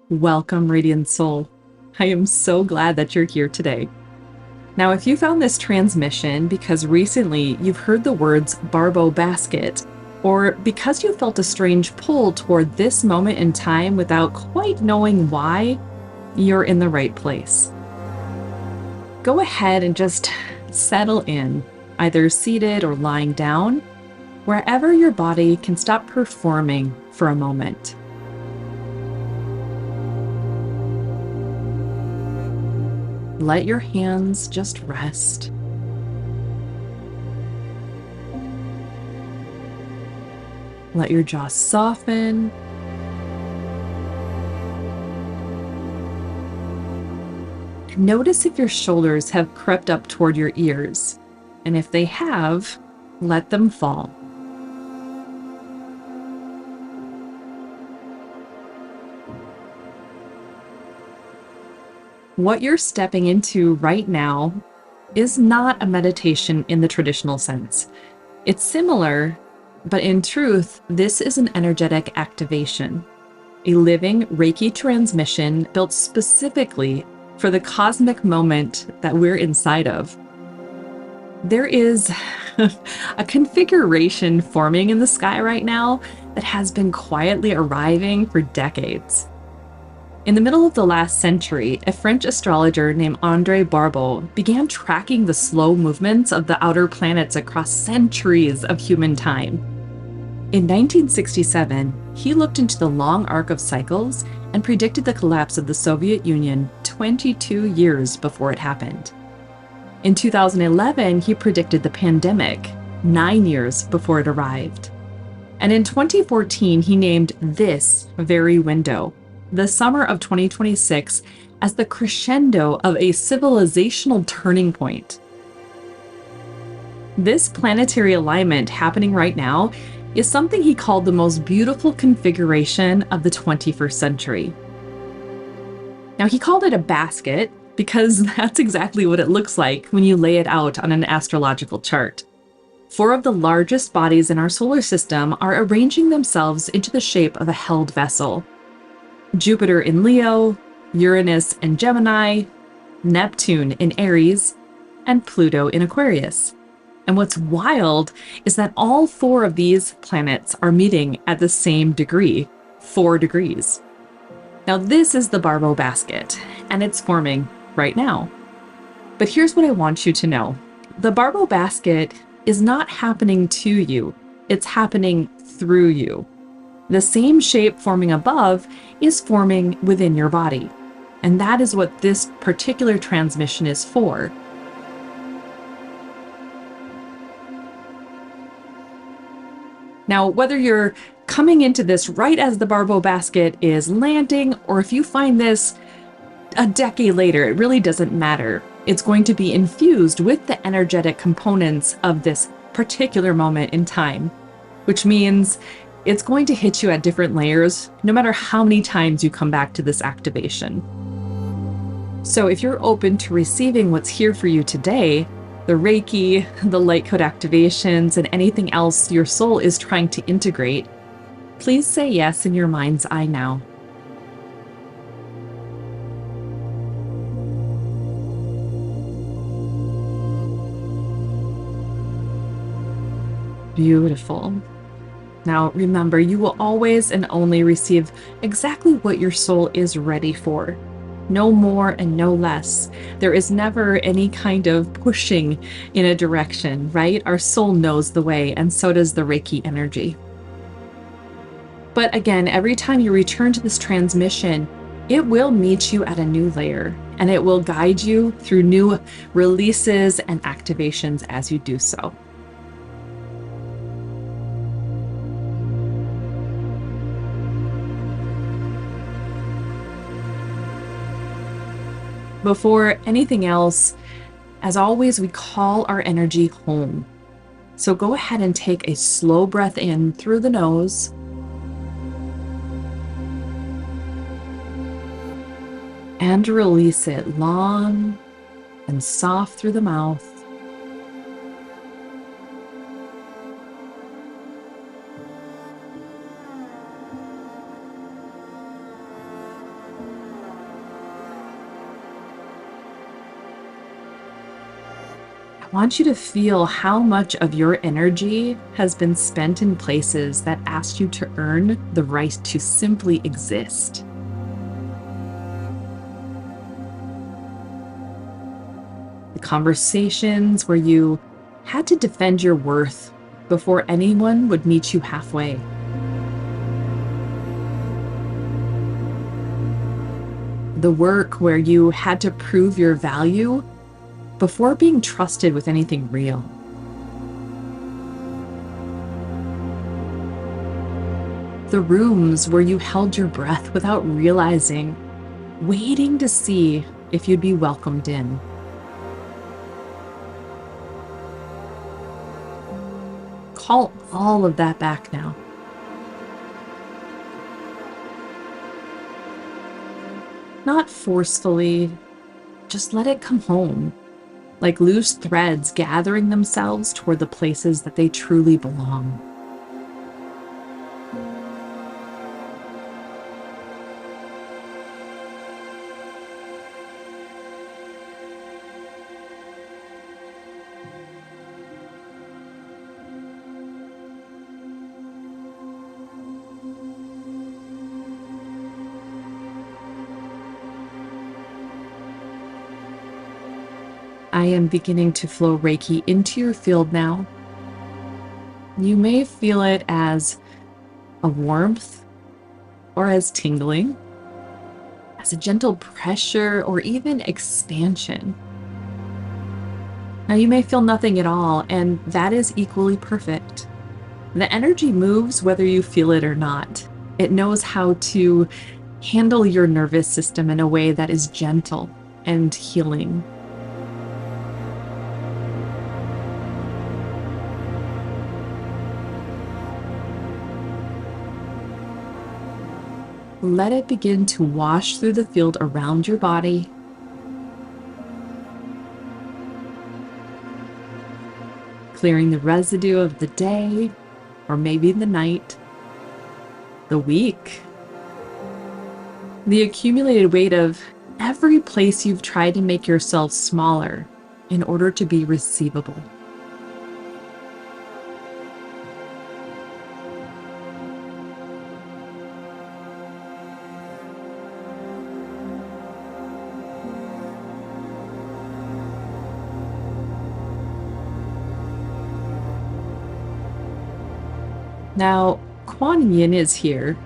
Welcome, Radiant Soul. I am so glad that you're here today. Now, if you found this transmission because recently you've heard the words Barbault Basket, or because you felt a strange pull toward this moment in time without quite knowing why, you're in the right place. Go ahead and just settle in, either seated or lying down, wherever your body can stop performing for a moment. Let your hands just rest. Let your jaw soften. Notice if your shoulders have crept up toward your ears, and if they have, let them fall. What you're stepping into right now is not a meditation in the traditional sense. It's similar, but in truth, this is an energetic activation, a living Reiki transmission built specifically for the cosmic moment that we're inside of. There is a configuration forming in the sky right now that has been quietly arriving for decades. In the middle of the last century, a French astrologer named André Barbault began tracking the slow movements of the outer planets across centuries of human time. In 1967, he looked into the long arc of cycles and predicted the collapse of the Soviet Union 22 years before it happened. In 2011, he predicted the pandemic 9 years before it arrived. And in 2014, he named this very window, the summer of 2026, as the crescendo of a civilizational turning point. This planetary alignment happening right now is something he called the most beautiful configuration of the 21st century. Now, he called it a basket because that's exactly what it looks like when you lay it out on an astrological chart. 4 of the largest bodies in our solar system are arranging themselves into the shape of a held vessel. Jupiter in Leo, Uranus in Gemini, Neptune in Aries, and Pluto in Aquarius. And what's wild is that all 4 of these planets are meeting at the same degree, 4 degrees. Now, this is the Barbault Basket, and it's forming right now. But here's what I want you to know. The Barbault Basket is not happening to you. It's happening through you. The same shape forming above is forming within your body. And that is what this particular transmission is for. Now, whether you're coming into this right as the Barbault Basket is landing, or if you find this a decade later, it really doesn't matter. It's going to be infused with the energetic components of this particular moment in time, which means it's going to hit you at different layers, no matter how many times you come back to this activation. So if you're open to receiving what's here for you today, the Reiki, the light code activations, and anything else your soul is trying to integrate, please say yes in your mind's eye now. Beautiful. Now, remember, you will always and only receive exactly what your soul is ready for. No more and no less. There is never any kind of pushing in a direction, right? Our soul knows the way, and so does the Reiki energy. But again, every time you return to this transmission, it will meet you at a new layer, and it will guide you through new releases and activations as you do so. Before anything else, as always, we call our energy home. So go ahead and take a slow breath in through the nose. And release it long and soft through the mouth. I want you to feel how much of your energy has been spent in places that asked you to earn the right to simply exist. The conversations where you had to defend your worth before anyone would meet you halfway. The work where you had to prove your value before being trusted with anything real. The rooms where you held your breath without realizing, waiting to see if you'd be welcomed in. Call all of that back now. Not forcefully, just let it come home, like loose threads gathering themselves toward the places that they truly belong. I am beginning to flow Reiki into your field now. You may feel it as a warmth or as tingling, as a gentle pressure or even expansion. Now you may feel nothing at all, and that is equally perfect. The energy moves whether you feel it or not. It knows how to handle your nervous system in a way that is gentle and healing. Let it begin to wash through the field around your body. Clearing the residue of the day, or maybe the night, the week, the accumulated weight of every place you've tried to make yourself smaller in order to be receivable. Now, Quan is here.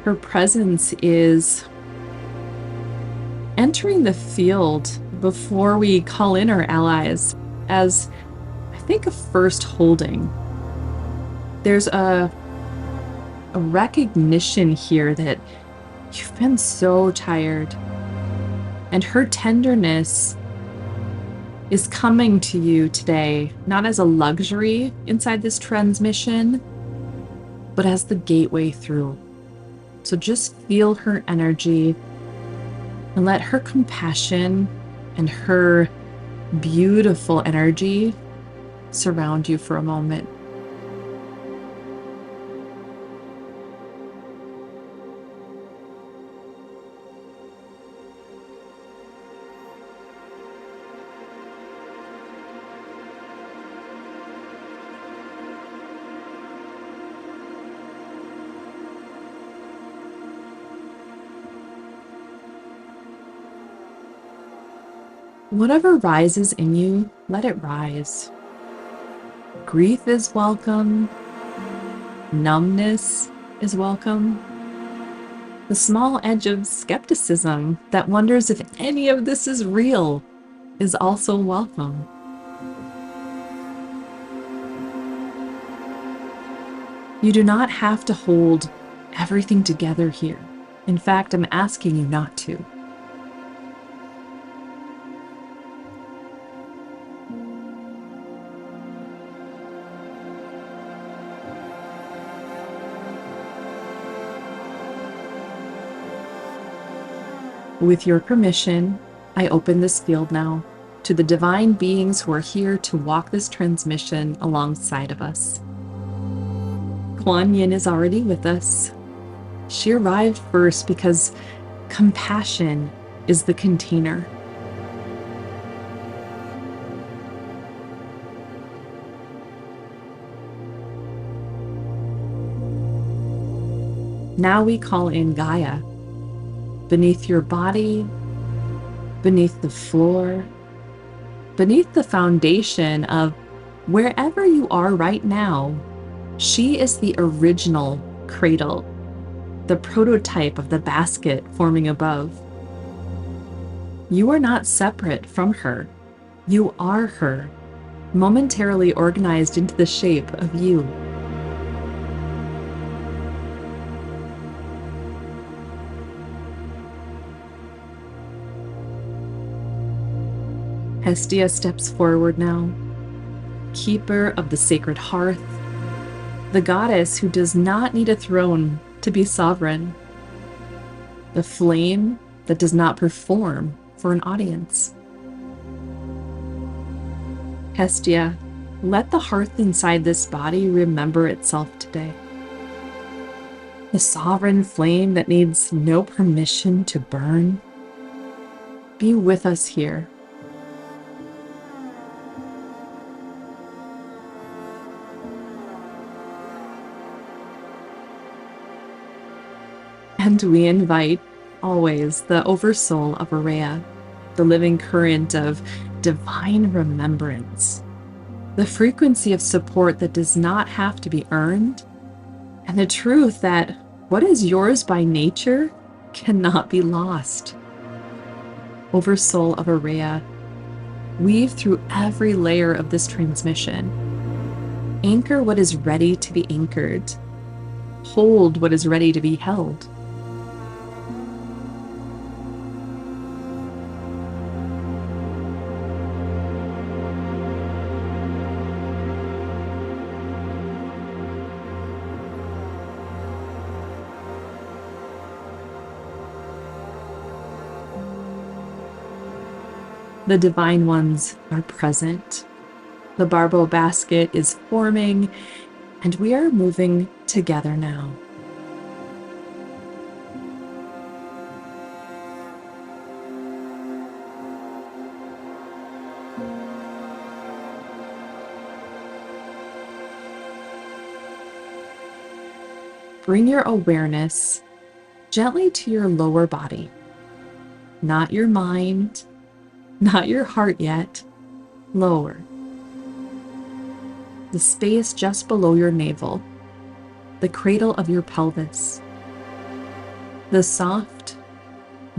Her presence is entering the field before we call in our allies as, I think, a first holding. There's a recognition here that you've been so tired, and her tenderness is coming to you today, not as a luxury inside this transmission, but as the gateway through. So just feel her energy and let her compassion and her beautiful energy surround you for a moment. Whatever rises in you, let it rise. Grief is welcome. Numbness is welcome. The small edge of skepticism that wonders if any of this is real is also welcome. You do not have to hold everything together here. In fact, I'm asking you not to. With your permission, I open this field now to the divine beings who are here to walk this transmission alongside of us. Quan is already with us. She arrived first because compassion is the container. Now we call in Gaia, beneath your body, beneath the floor, beneath the foundation of wherever you are right now. She is the original cradle, the prototype of the basket forming above. You are not separate from her. You are her, momentarily organized into the shape of you. Hestia steps forward now, keeper of the sacred hearth, the goddess who does not need a throne to be sovereign, the flame that does not perform for an audience. Hestia, let the hearth inside this body remember itself today. The sovereign flame that needs no permission to burn. Be with us here. And we invite always the oversoul of Aureya, the living current of divine remembrance, the frequency of support that does not have to be earned, and the truth that what is yours by nature cannot be lost. Oversoul of Aureya, weave through every layer of this transmission. Anchor what is ready to be anchored. Hold what is ready to be held. The divine ones are present. The Barbault basket is forming, and we are moving together now. Bring your awareness gently to your lower body, not your mind, not your heart yet, lower. The space just below your navel, the cradle of your pelvis, the soft,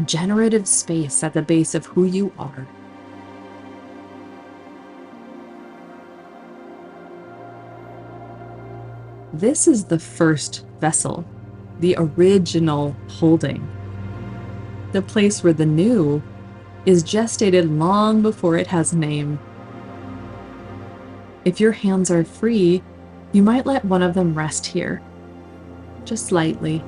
generative space at the base of who you are. This is the first vessel, the original holding, the place where the new is gestated long before it has a name. If your hands are free, you might let one of them rest here, just lightly.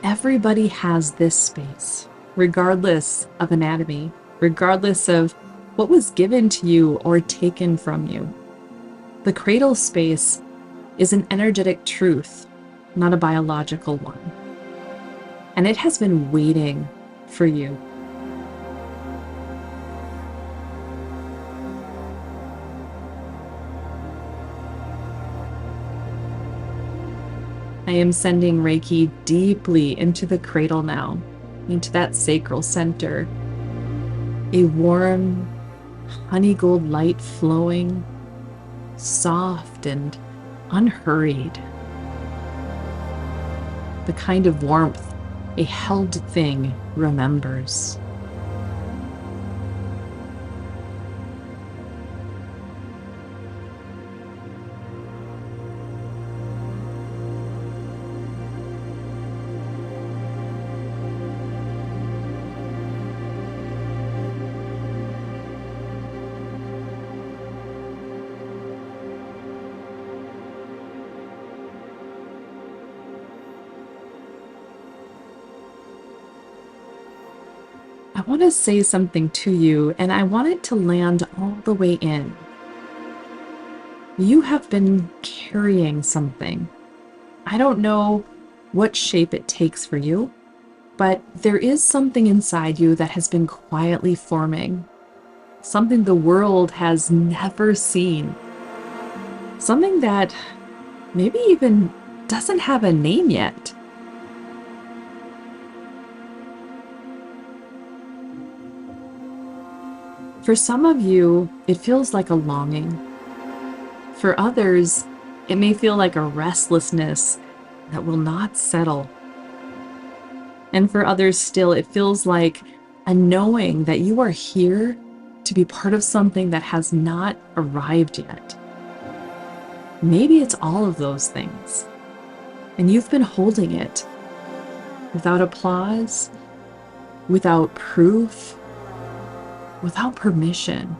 Everybody has this space, regardless of anatomy, regardless of what was given to you or taken from you. The cradle space is an energetic truth, not a biological one. And it has been waiting for you. I am sending Reiki deeply into the cradle now, into that sacral center. A warm, honey gold light flowing, soft and unhurried. The kind of warmth a held thing remembers. I want to say something to you, and I want it to land all the way in. You have been carrying something. I don't know what shape it takes for you, but there is something inside you that has been quietly forming. Something the world has never seen. Something that maybe even doesn't have a name yet. For some of you, it feels like a longing. For others, it may feel like a restlessness that will not settle. And for others still, it feels like a knowing that you are here to be part of something that has not arrived yet. Maybe it's all of those things. And you've been holding it without applause, without proof, without permission.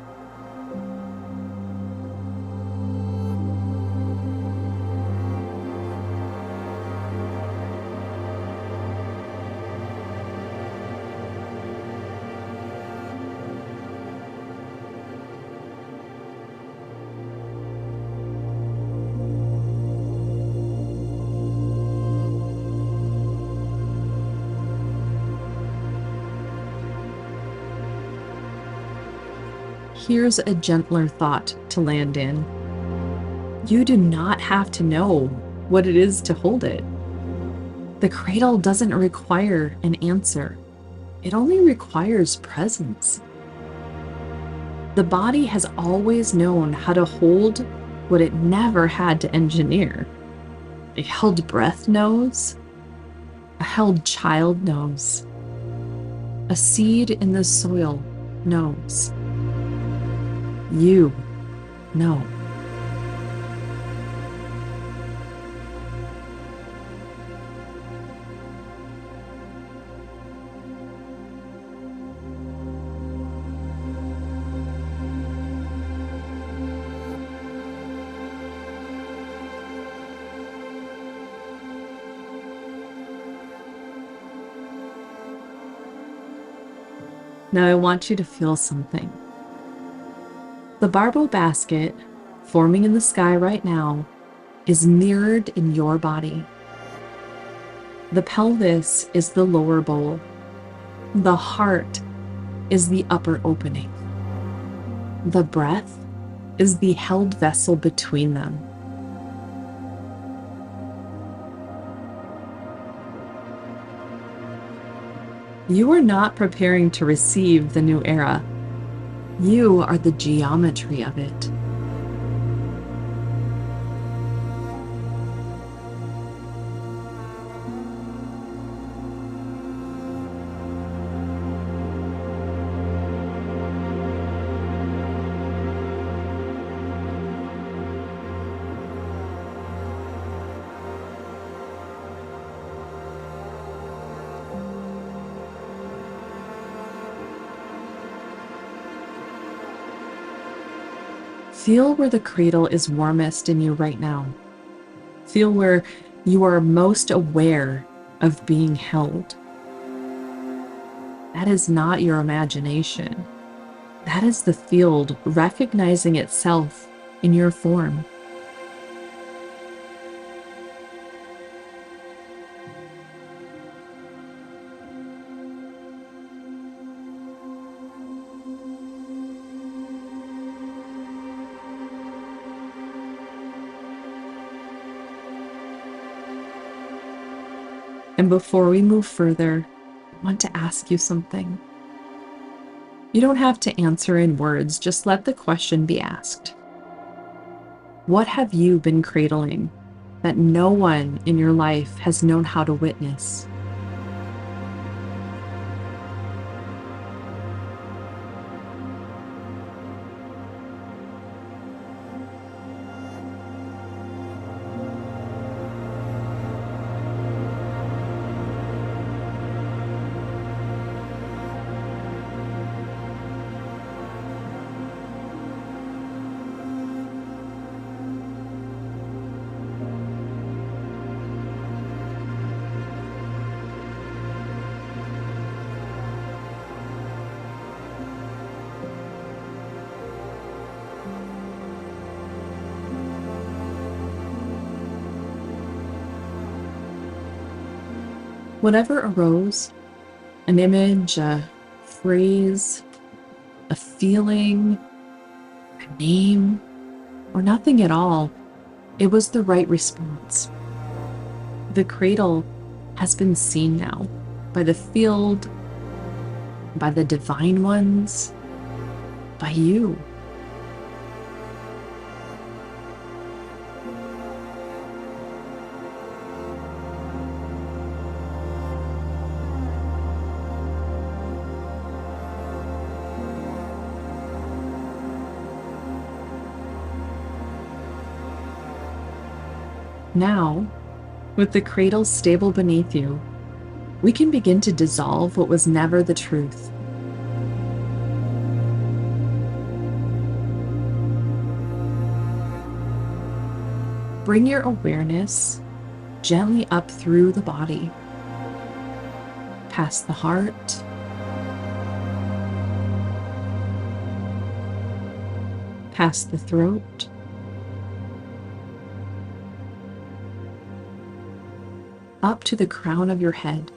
Here's a gentler thought to land in. You do not have to know what it is to hold it. The cradle doesn't require an answer. It only requires presence. The body has always known how to hold what it never had to engineer. A held breath knows. A held child knows. A seed in the soil knows. You know. Now I want you to feel something. The Barbault basket, forming in the sky right now, is mirrored in your body. The pelvis is the lower bowl. The heart is the upper opening. The breath is the held vessel between them. You are not preparing to receive the new era. You are the geometry of it. Feel where the cradle is warmest in you right now. Feel where you are most aware of being held. That is not your imagination. That is the field recognizing itself in your form. And before we move further, I want to ask you something. You don't have to answer in words, just let the question be asked. What have you been cradling that no one in your life has known how to witness? Whatever arose, an image, a phrase, a feeling, a name, or nothing at all, it was the right response. The cradle has been seen now by the field, by the divine ones, by you. Now, with the cradle stable beneath you, we can begin to dissolve what was never the truth. Bring your awareness gently up through the body, past the heart, past the throat, up to the crown of your head.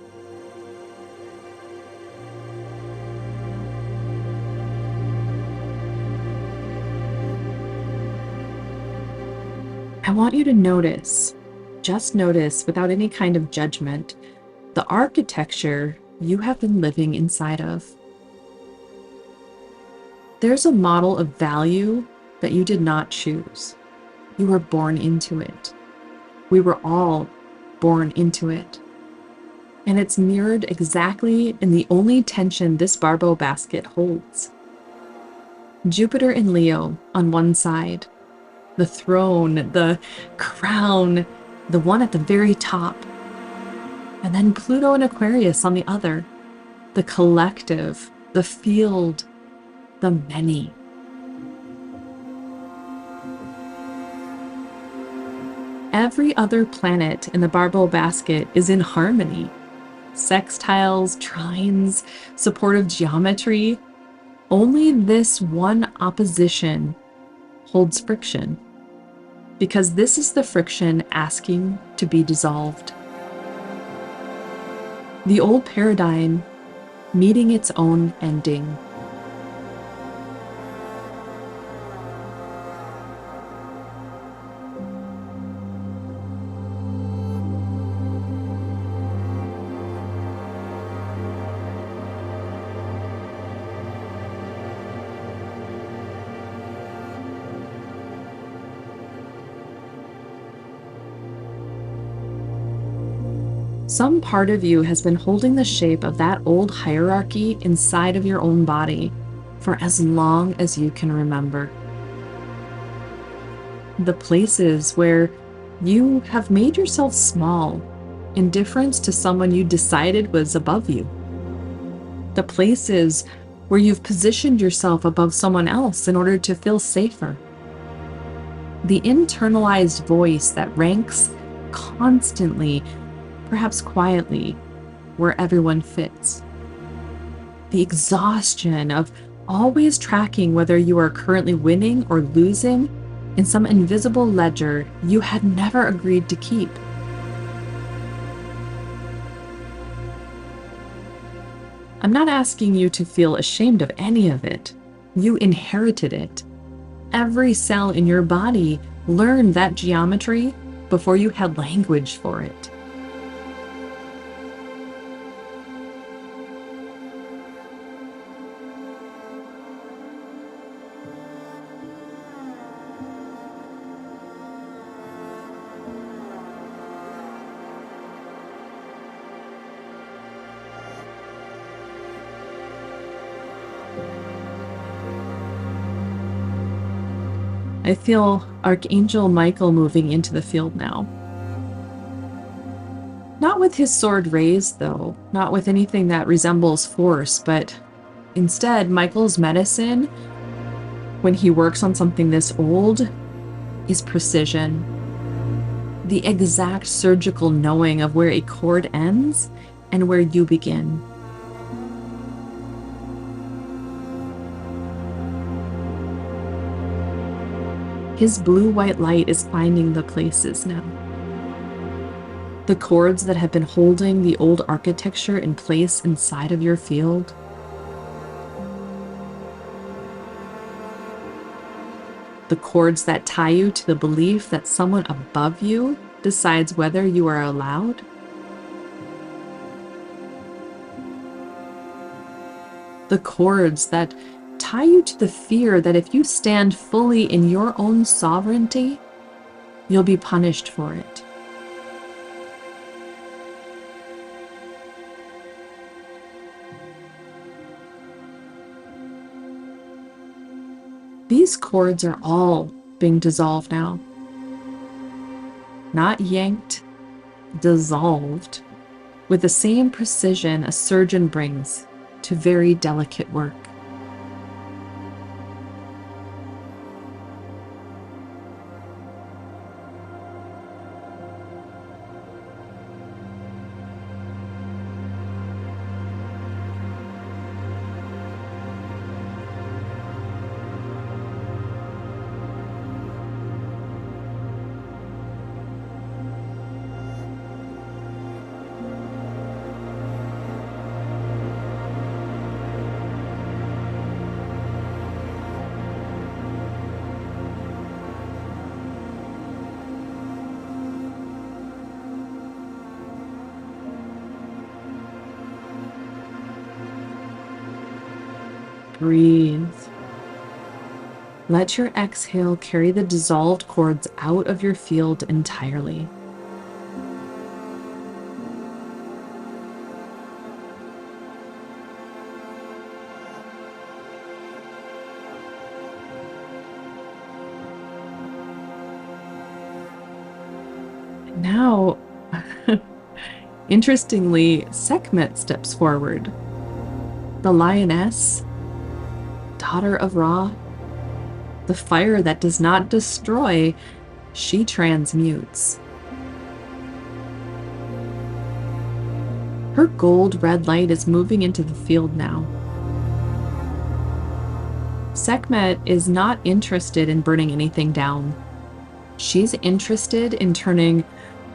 I want you to notice, just notice without any kind of judgment, the architecture you have been living inside of. There's a model of value that you did not choose. You were born into it. We were all born into it. And it's mirrored exactly in the only tension this Barbault basket holds. Jupiter in Leo on one side, the throne, the crown, the one at the very top, and then Pluto in Aquarius on the other, the collective, the field, the many. Every other planet in the Barbault basket is in harmony. Sextiles, trines, supportive geometry. Only this one opposition holds friction, because this is the friction asking to be dissolved. The old paradigm meeting its own ending. Some part of you has been holding the shape of that old hierarchy inside of your own body for as long as you can remember. The places where you have made yourself small in difference to someone you decided was above you. The places where you've positioned yourself above someone else in order to feel safer. The internalized voice that ranks constantly, perhaps quietly, where everyone fits. The exhaustion of always tracking whether you are currently winning or losing in some invisible ledger you had never agreed to keep. I'm not asking you to feel ashamed of any of it. You inherited it. Every cell in your body learned that geometry before you had language for it. I feel Archangel Michael moving into the field now. Not with his sword raised, though, not with anything that resembles force, but instead, Michael's medicine, when he works on something this old, is precision. The exact surgical knowing of where a cord ends and where you begin. His blue-white light is finding the places now. The cords that have been holding the old architecture in place inside of your field. The cords that tie you to the belief that someone above you decides whether you are allowed. The cords that tie you to the fear that if you stand fully in your own sovereignty, you'll be punished for it. These cords are all being dissolved now. Not yanked, dissolved, with the same precision a surgeon brings to very delicate work. Breathe. Let your exhale carry the dissolved cords out of your field entirely. Now, interestingly, Sekhmet steps forward. The lioness, daughter of Ra, the fire that does not destroy, she transmutes. Her gold-red light is moving into the field now. Sekhmet is not interested in burning anything down. She's interested in turning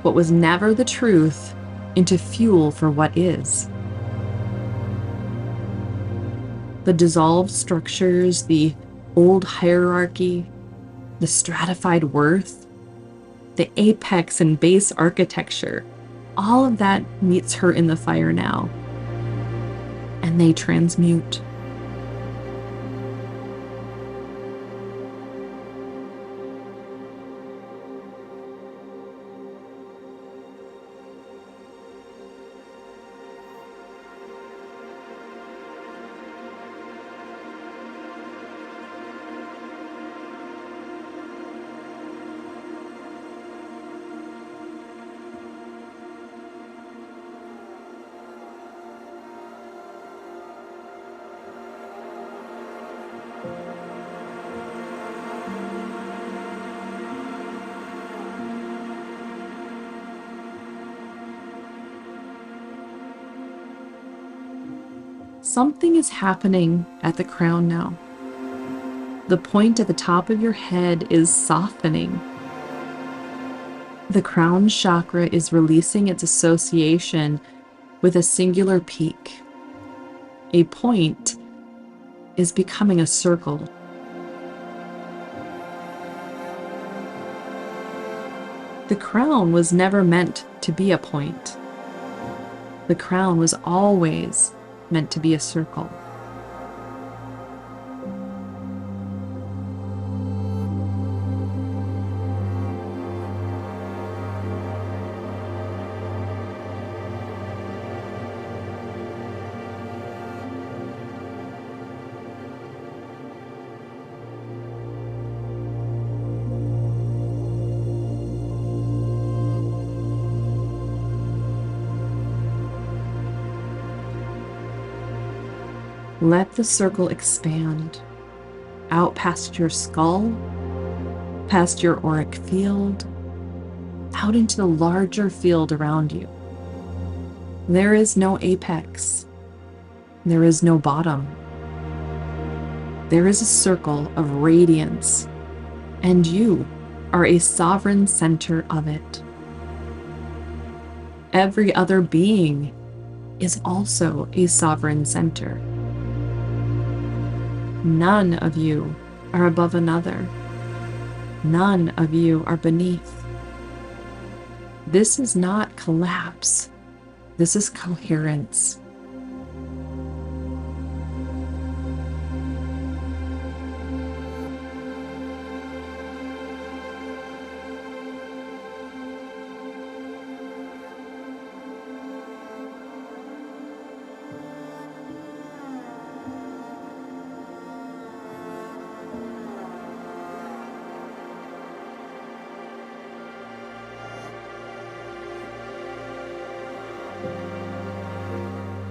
what was never the truth into fuel for what is. The dissolved structures, the old hierarchy, the stratified worth, the apex and base architecture, all of that meets her in the fire now, and they transmute. Something is happening at the crown now. The point at the top of your head is softening. The crown chakra is releasing its association with a singular peak. A point is becoming a circle. The crown was never meant to be a point. The crown was always meant to be a circle. Let the circle expand out past your skull, past your auric field, out into the larger field around you. There is no apex. There is no bottom. There is a circle of radiance, and you are a sovereign center of it. Every other being is also a sovereign center. None of you are above another. None of you are beneath. This is not collapse. This is coherence.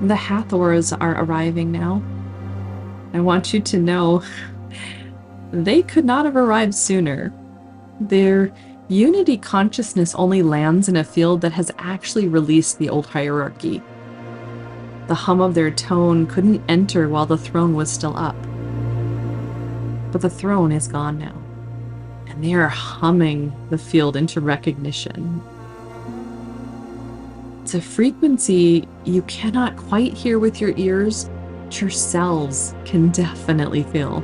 The Hathors are arriving now. I want you to know they could not have arrived sooner. Their unity consciousness only lands in a field that has actually released the old hierarchy. The hum of their tone couldn't enter while the throne was still up. But the throne is gone now, and they are humming the field into recognition. It's a frequency you cannot quite hear with your ears, but your cells can definitely feel.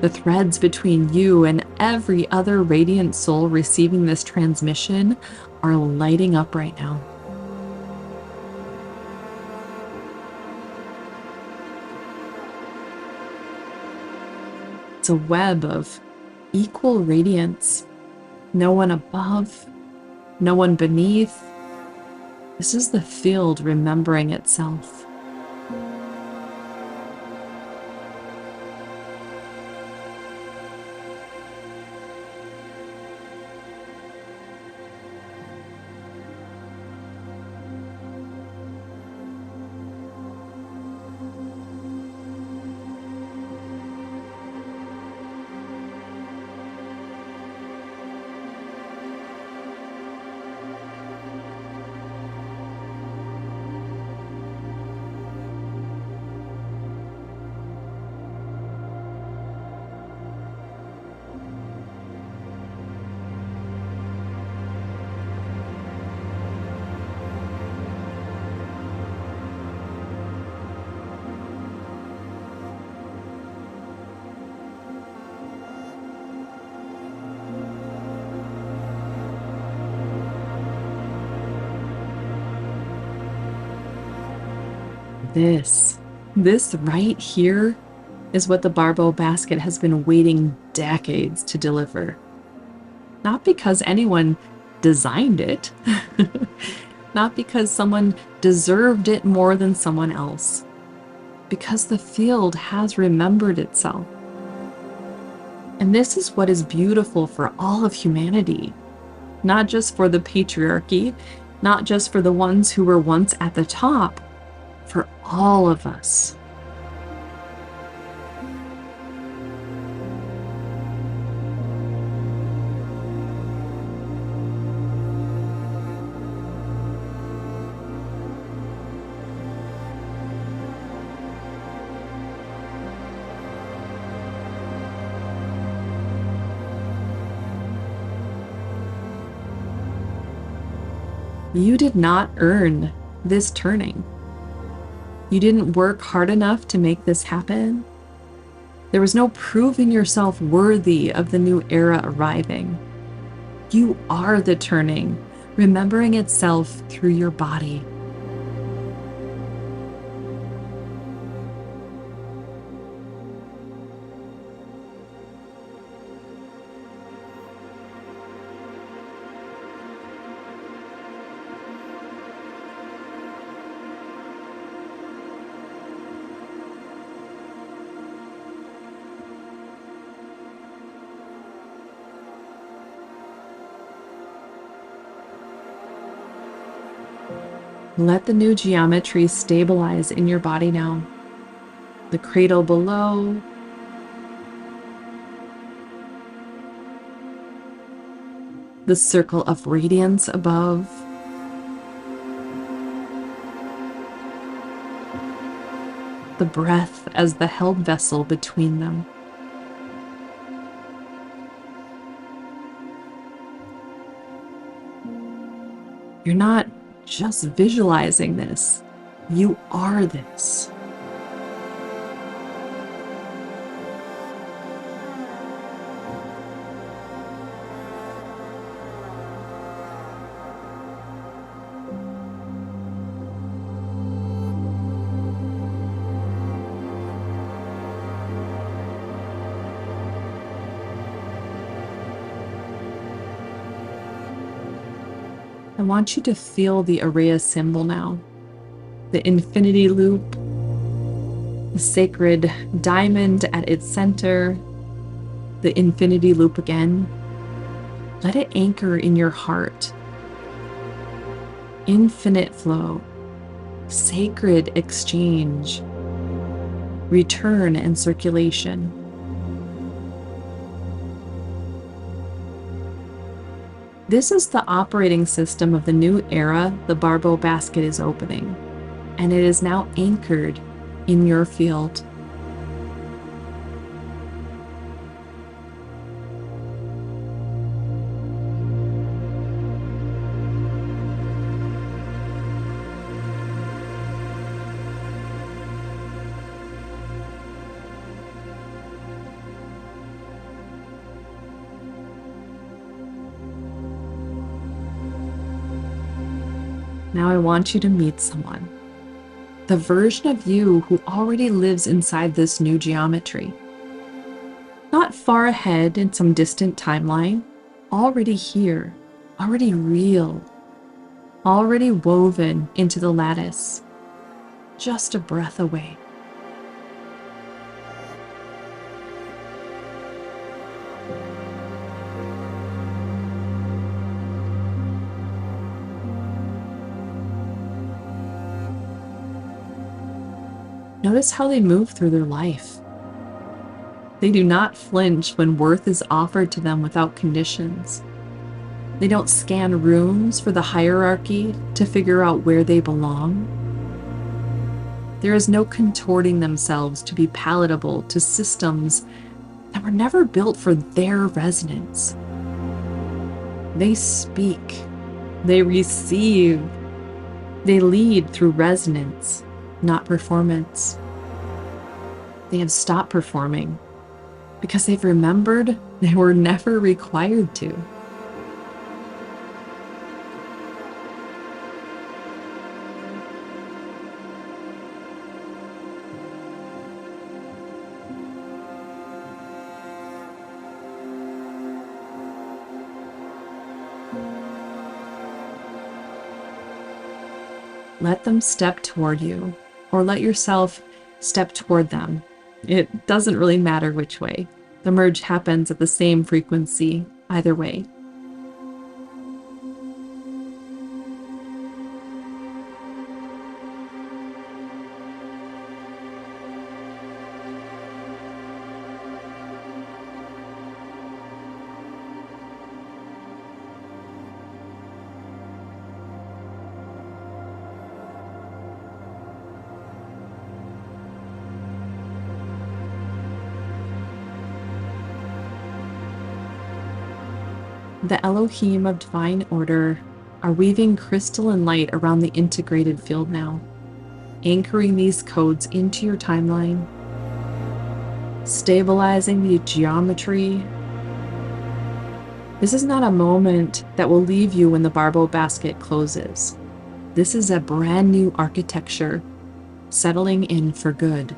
The threads between you and every other radiant soul receiving this transmission are lighting up right now. It's a web of equal radiance. No one above, no one beneath. This is the field remembering itself. This right here is what the Barbault Basket has been waiting decades to deliver. Not because anyone designed it, not because someone deserved it more than someone else, because the field has remembered itself. And this is what is beautiful for all of humanity, not just for the patriarchy, not just for the ones who were once at the top, for all of us. You did not earn this turning. You didn't work hard enough to make this happen. There was no proving yourself worthy of the new era arriving. You are the turning, remembering itself through your body. Let the new geometry stabilize in your body now. The cradle below, the circle of radiance above, the breath as the held vessel between them. You're not just visualizing this. You are this. I want you to feel the Aureya symbol now. The infinity loop, the sacred diamond at its center, the infinity loop again. Let it anchor in your heart. Infinite flow, sacred exchange, return and circulation. This is the operating system of the new era the Barbault Basket is opening, and it is now anchored in your field. Now I want you to meet someone. The version of you who already lives inside this new geometry. Not far ahead in some distant timeline, already here, already real, already woven into the lattice, just a breath away. Notice how they move through their life. They do not flinch when worth is offered to them without conditions. They don't scan rooms for the hierarchy to figure out where they belong. There is no contorting themselves to be palatable to systems that were never built for their resonance. They speak, they receive, they lead through resonance, not performance. They have stopped performing because they've remembered they were never required to. Let them step toward you, or let yourself step toward them. It doesn't really matter which way. The merge happens at the same frequency, either way. The Elohim of divine order are weaving crystalline light around the integrated field now, anchoring these codes into your timeline, stabilizing the geometry. This is not a moment that will leave you when the Barbault Basket closes. This is a brand new architecture settling in for good.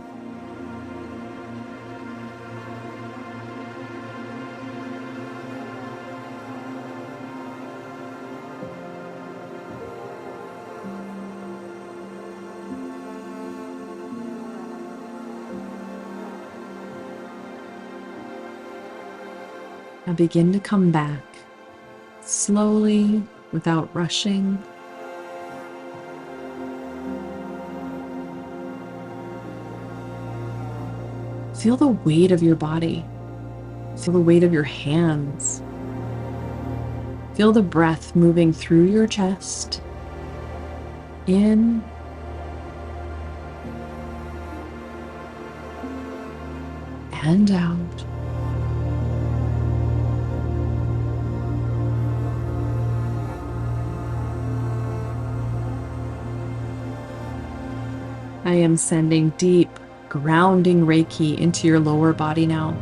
Now begin to come back, slowly, without rushing. Feel the weight of your body. Feel the weight of your hands. Feel the breath moving through your chest, in and out. I am sending deep, grounding Reiki into your lower body now.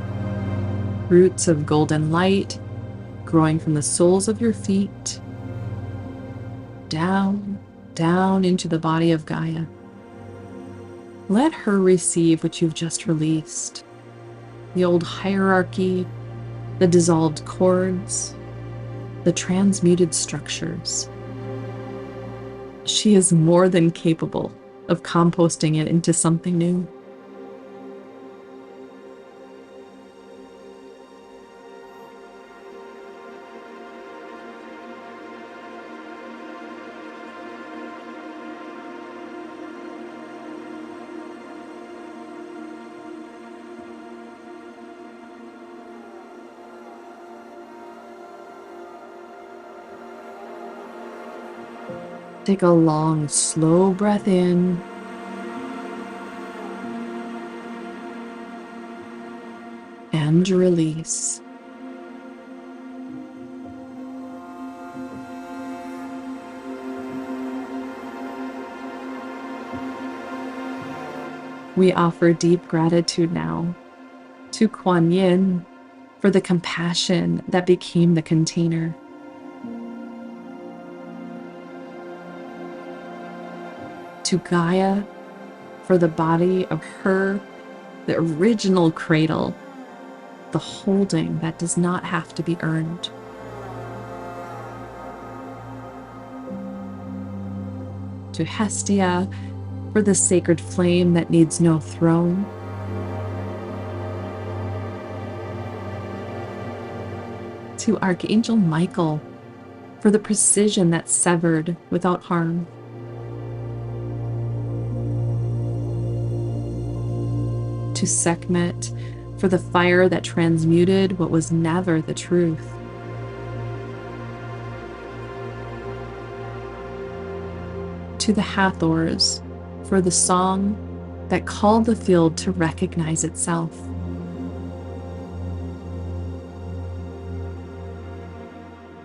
Roots of golden light growing from the soles of your feet, down into the body of Gaia. Let her receive what you've just released. The old hierarchy, the dissolved cords, the transmuted structures. She is more than capable of composting it into something new. Take a long, slow breath in. And release. We offer deep gratitude now to Quan for the compassion that became the container. To Gaia for the body of her, the original cradle, the holding that does not have to be earned. To Hestia for the sacred flame that needs no throne. To Archangel Michael for the precision that severed without harm. To Sekhmet for the fire that transmuted what was never the truth. To the Hathors for the song that called the field to recognize itself.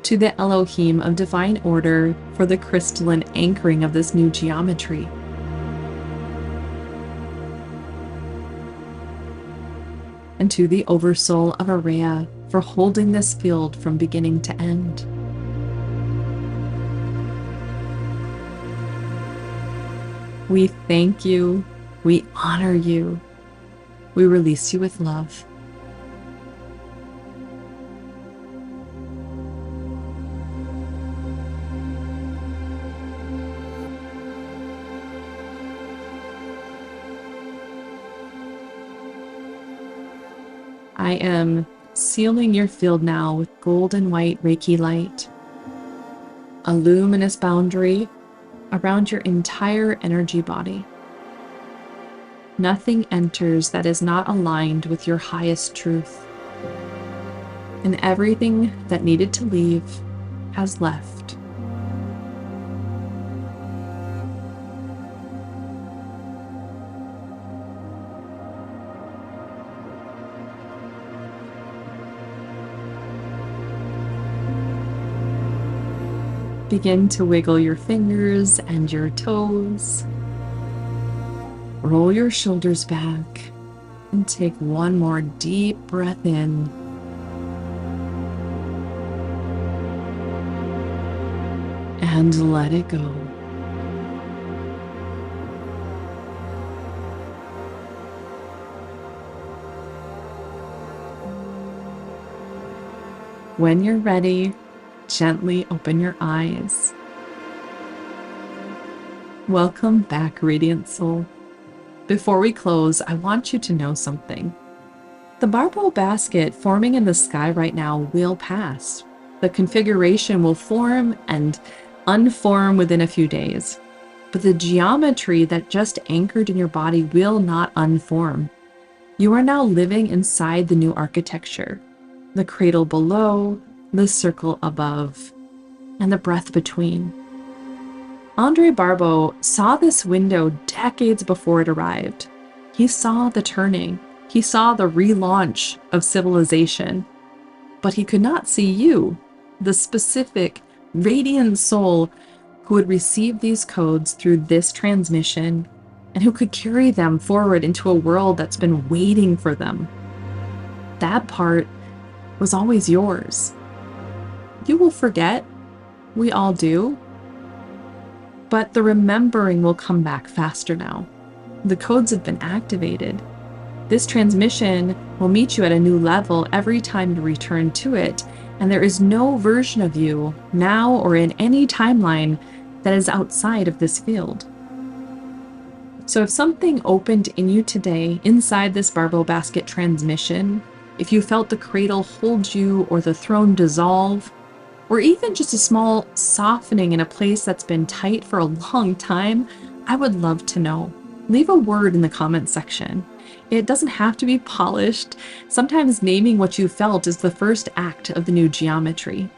To the Elohim of divine order for the crystalline anchoring of this new geometry. And to the Oversoul of Aureya for holding this field from beginning to end. We thank you, we honor you, we release you with love. I am sealing your field now with gold and white Reiki light, a luminous boundary around your entire energy body. Nothing enters that is not aligned with your highest truth, and everything that needed to leave has left. Begin to wiggle your fingers and your toes. Roll your shoulders back and take one more deep breath in. And let it go. When you're ready, gently open your eyes. Welcome back, Radiant Soul. Before we close, I want you to know something. The Barbault basket forming in the sky right now will pass. The configuration will form and unform within a few days. But the geometry that just anchored in your body will not unform. You are now living inside the new architecture. The cradle below, the circle above, and the breath between. André Barbault saw this window decades before it arrived. He saw the turning. He saw the relaunch of civilization. But he could not see you, the specific, radiant soul who would receive these codes through this transmission and who could carry them forward into a world that's been waiting for them. That part was always yours. You will forget. We all do. But the remembering will come back faster now. The codes have been activated. This transmission will meet you at a new level every time you return to it, and there is no version of you, now or in any timeline, that is outside of this field. So if something opened in you today inside this Barbault Basket transmission, if you felt the cradle hold you or the throne dissolve, or even just a small softening in a place that's been tight for a long time, I would love to know. Leave a word in the comment section. It doesn't have to be polished. Sometimes naming what you felt is the first act of the new geometry.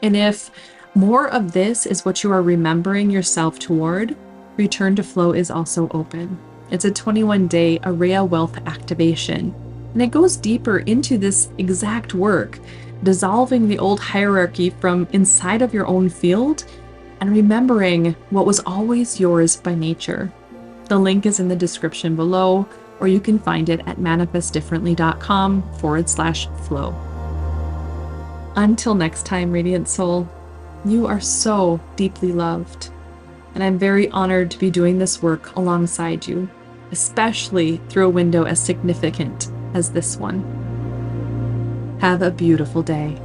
And if more of this is what you are remembering yourself toward, Return to Flow is also open. It's a 21-day Aureya wealth activation, and it goes deeper into this exact work, dissolving the old hierarchy from inside of your own field and remembering what was always yours by nature. The link is in the description below, or you can find it at manifestdifferently.com/flow. Until next time, Radiant Soul, you are so deeply loved, and I'm very honored to be doing this work alongside you, especially through a window as significant as this one. Have a beautiful day.